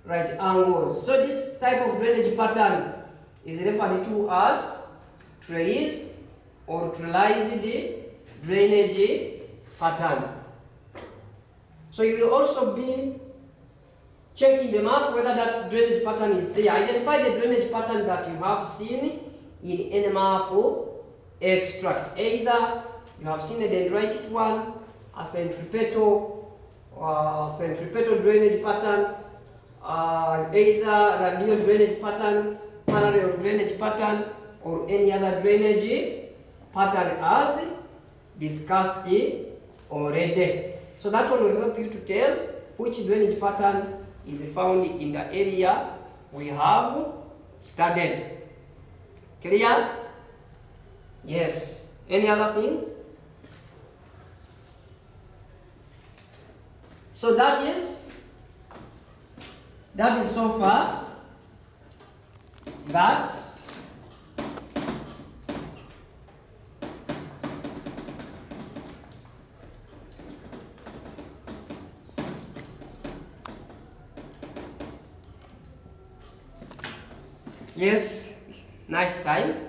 right angles. So this type of drainage pattern is referred to as trellis or trellised drainage pattern. So you will also be checking the map whether that drainage pattern is there. Identify the drainage pattern that you have seen in any map extract. Either you have seen a dendritic one, a centripetal drainage pattern, either radial drainage pattern, parallel drainage pattern, or any other drainage pattern as discussed already. So that one will help you to tell which drainage pattern is found in the area we have studied. Clear? Yes. Any other thing? So that is so far that yes, nice time.